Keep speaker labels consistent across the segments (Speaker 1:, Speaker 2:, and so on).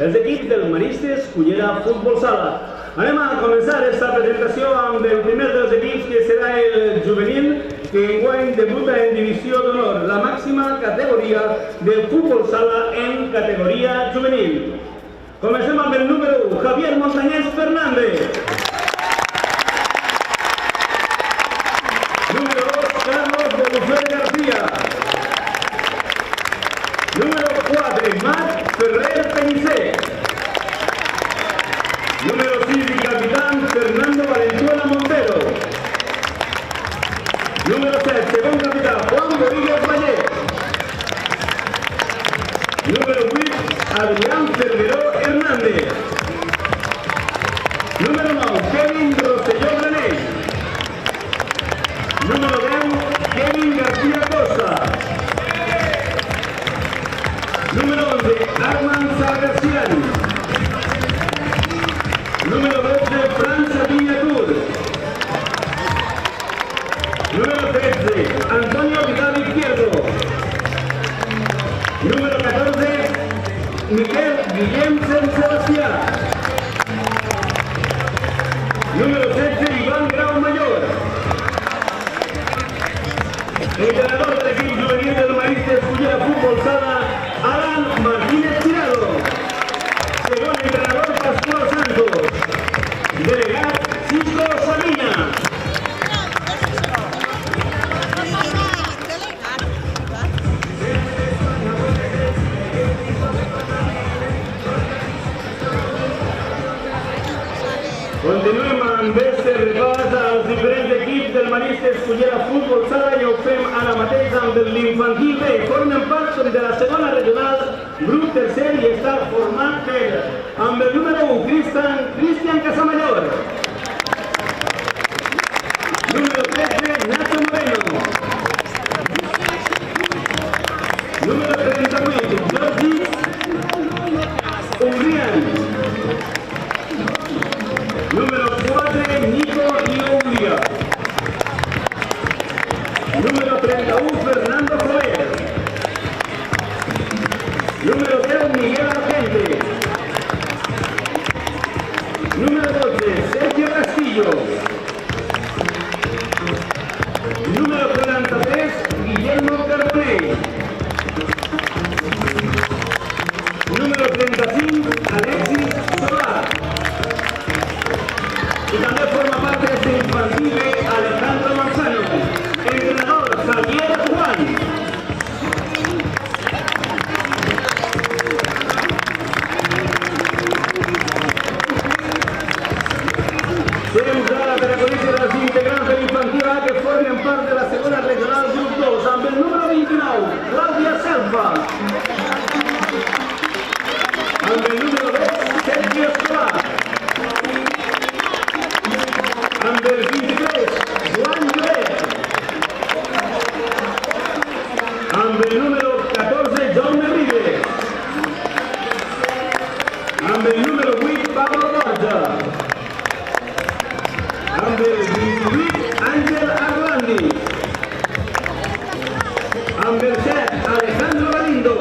Speaker 1: els equips del Maristes Cullera Futbol Sala. Anem a començar aquesta presentació amb el primer dels equips, que serà el juvenil, que enguany debuta en Divisió d'Honor, la màxima categoria del futbol sala en categoria juvenil. Comencem amb el número 1, Javier Montañez Fernández. Número 2, Carlos de Lucero García. Número 4, Marc Ferrer Pellicé. Número 6 y capitán, Fernando Valenzuela Montero. Número 7, segundo capitán, Juan Rodríguez Valle. Número 8, Adrián Cerveró Hernández. Número 9, Kevin Rosselló René. Número 10, Kevin García Costa. Número 11, Arman Sargacián. Número 12, Franza Villatur. Número 13, Antonio Vidal Izquierdo. Número 14, Miguel Guillem San Sebastián. Número 13, Iván Grau Mayor. Entrenador del equipo juvenil del Maristes Cullera Futbol Sala, Alan Martínez Tirado. Segundo entrenador, Pascual Santos. Delegado, Cisco Sabina. Continuem amb este repàs als diferents equips del Maristes Cullera Futbol Sala i ho fem ara mateix amb l'infantil B. Formen part de la segona regional, grup tercer, i està format per amb el número 1, Cristian Casamayor. Número 13, Nacho Moreno. Número 38, Jordi Urián. Número 4, Nico Lioulia. Número 31, Fernando Jover. Número 10, Miguel Argente. Número 12, Sergio Castillo. Número 43, Guillermo Carbonell. Número 35, Alexis Solá. Y también forma parte de este infantil Alejandro Manzano. Entrenador, Javier Juan. Tenemos ahora per conocer a los integrantes del infantil A que formen parte de la segunda regional Grup 2, amb el número 29, Claudia Selva. Amb el número 2, Sergio Escobar. Amb el 23, Juan Lloret. Amb el número 14, Jaume Ribes. Amb el número 8, Pablo Borja. Amb el 28, Àngel Arlandi. Amb el 7, Alejandro Galindo.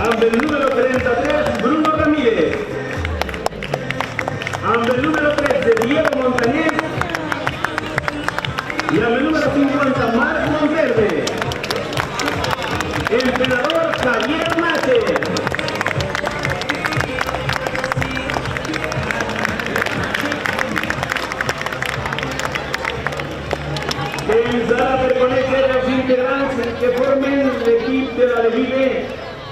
Speaker 1: Amb el número 33, Bruno Ramírez. Amb el número 13, Diego Montañez. Y amb el número 50, Marc Monterde. Entrenador, Javier Nácer. Temps ara per conèixer els integrants que formen l'equip de la Levive,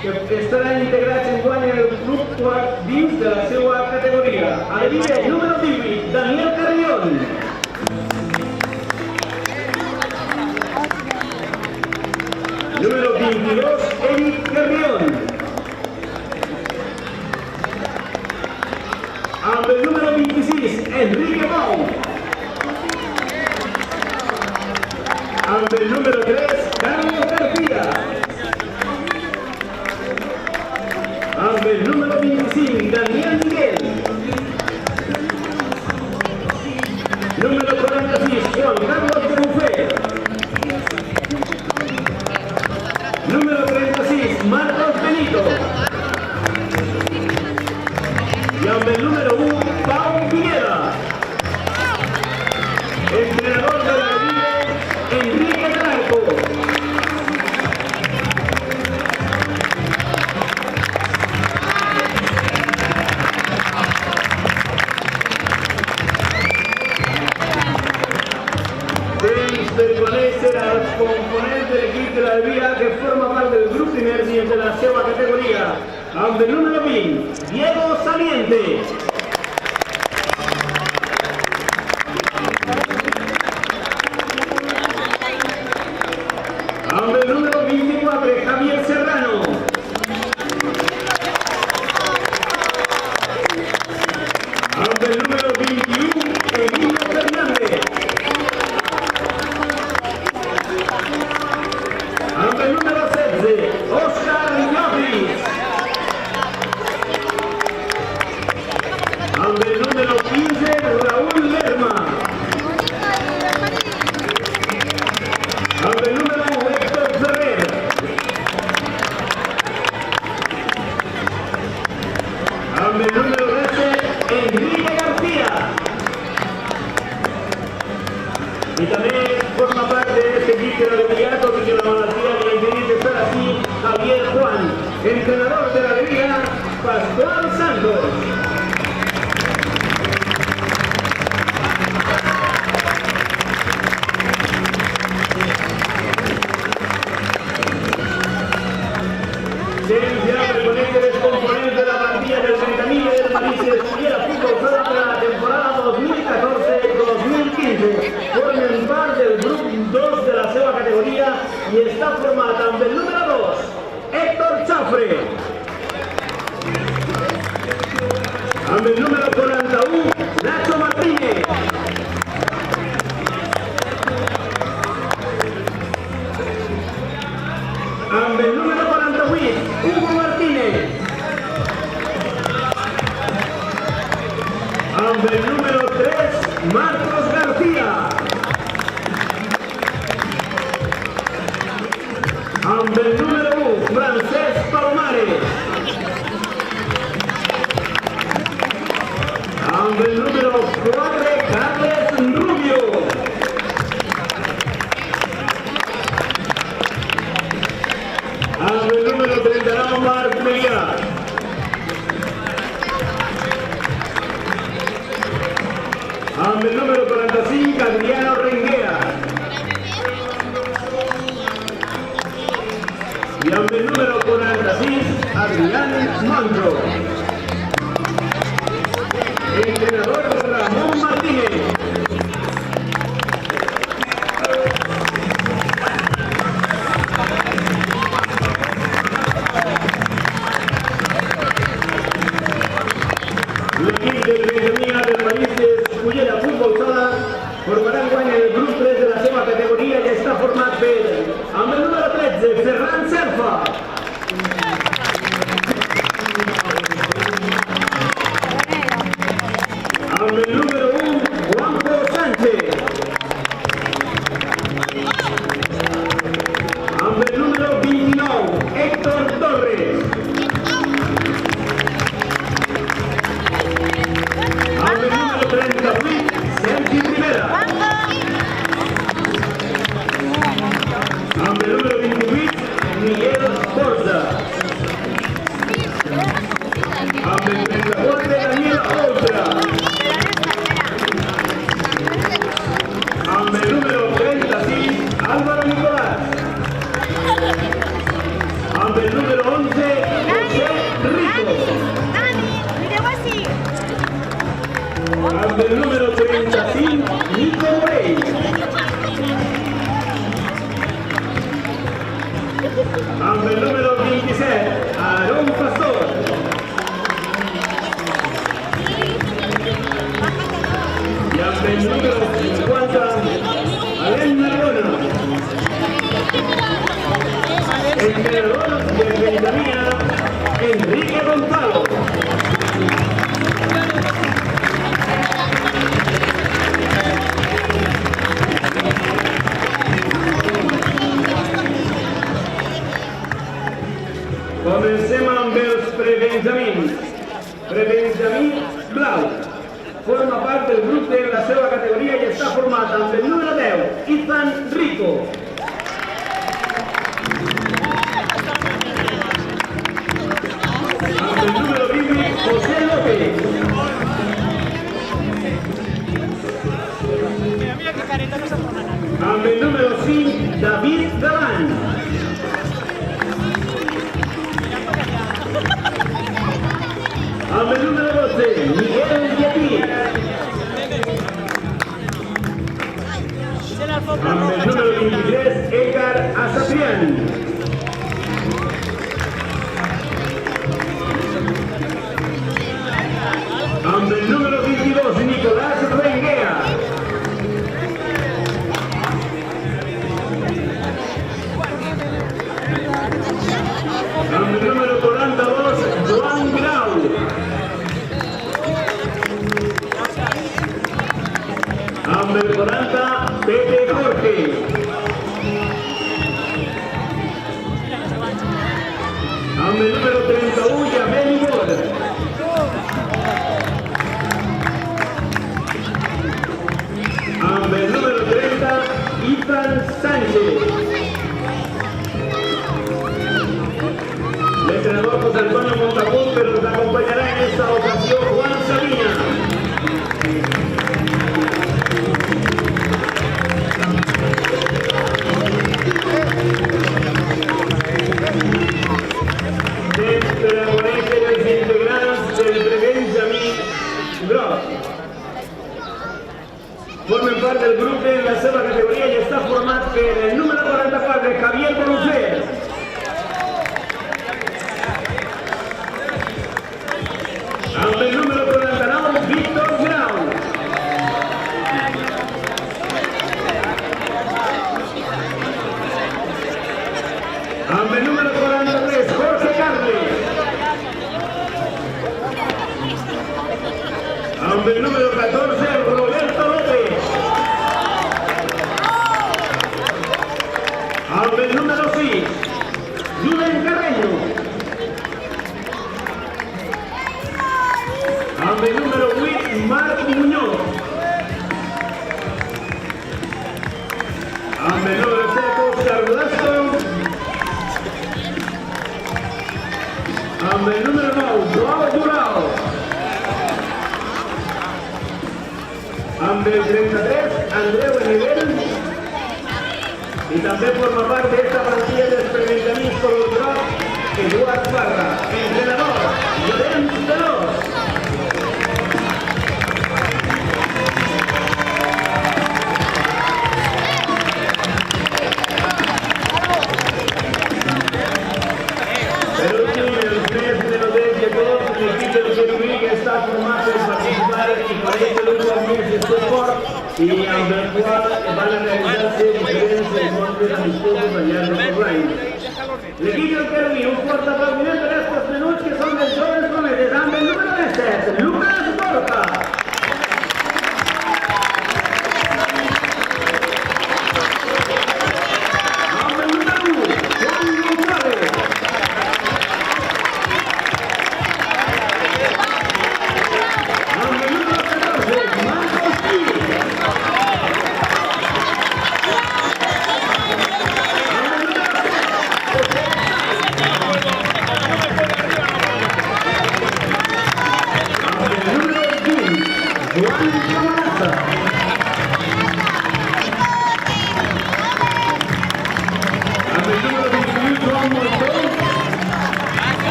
Speaker 1: que estaran integrats enguany en el grup 4 dins de la seva categoria. A Levive, número 18, Daniel Carrión. Número 22, Eric Carrión. Amb el número 26, Enrique Pau. Amb el número 3, Carlos García. Amb el número 25, Daniel Miguel. Número 46, Juan Carlos Berufet. Número 36, Marcos Benito. conéixer el component de l'equip de l'Albia que forma part del grup primer dins de la seva categoria, amb el número 20, Diego Saliente. Amb el número 24, Javier Serrano. Amb el número 21, Emilio Fernández. Amb el número 16, Óscar Llopis. Amb el número 15, Raúl Lerma. Amb el número 1, Héctor Ferrer. Amb el número 13, Enrique García. Y también forma parte de este equipo de alegría, y que la monarquía le impide estar así, Javier Juan, entrenador de la alegría, Pascual Santos. Ya reconece el componente de la plantilla del Ventanilla del París y estuviera fútbol sala para la temporada 2014-2015. Formen parte del grupo 2 de la seva categoría y está formada amb el número 2, Héctor Chafre. Amb el número 41, Nacho Martínez. Amb el número 48, Hugo Martínez. Amb el número 3, Marcos García. Amb el número 1, Francesc Palomares. Amb el número 4, Carles Rubio. Amb el número 39, Marc Melià. Amb el número 45, Adriano Renguera. Y amb el número 46, Adrián Mandro. Entrenador Ramón Martínez. L'equip del Benjamí del París Cullera Fútbol Sala formarà enguany el grup 3 de la seva categoria i està format per, amb el número 13, Ferran Serfa. Amb el número 1, Juanjo Sánchez. Amb el número 29, Héctor Torres. Amb el número 38, Sergi Rivera. Amb el número 28, Miguel Borja. Amb el 34, Daniel Oltra. Amb el número 36, Álvaro Nicolás. Amb el número 11, José Rico. Amb el número 35, Nico Morey. Amb el número 27, Aarón Pastor. Y amb el número 50, Alain Narbona. Entrenador del Benjamí, Enrique Gonzalo. Comencem amb els prebenjamins. Prebenjamí blau. Forma part del grup de la seva categoria i està format amb el número 10, Ethan Rico. Amb el número 20, José López. Amb el número David Galán. Hombre número 12, Miguel Yatí. Hombre número 23, Edgar Azatrián. Hombre número 22, Nicolás Renguea. Hombre número 42, Joan Grau. Hombre 40, Pepe Jorge. Hombre número 31, Yamel Ibor. Hombre número 30, Ethan Sánchez. El entrenador José Antonio Montagún, pero nos acompañará en esta ocasión Juan Sabina. Desde la ponencia de los integrantes del Benjamin Gross. Formen parte del grupo en la segunda categoría y está formado en el número 44, Javier Bonucet. El número 49, Víctor Grau. El número 43, Jorge Carles. El número 14, Roberto López. El número 6, Julen Carreño. El número 8, Marco Muñoz. El número 7, Oscar Velasco. El número 9, Joao Durao. El 33, Andreu Nivel. Y también forma parte de esta plantilla de experimentamiento del draft, Eduard Barra, entrenador, Llorens Veloz. Está formado en participar y para este lugar de fútbol y al del cual van a realizarse diferentes deportes amistosos allá en el online. El equipo del Kermi, un fuerte aplaudimiento de estos minutos que son del Jóvenes Promete, dan el número 7, Lucas Borja.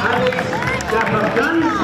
Speaker 1: Alex Capatán.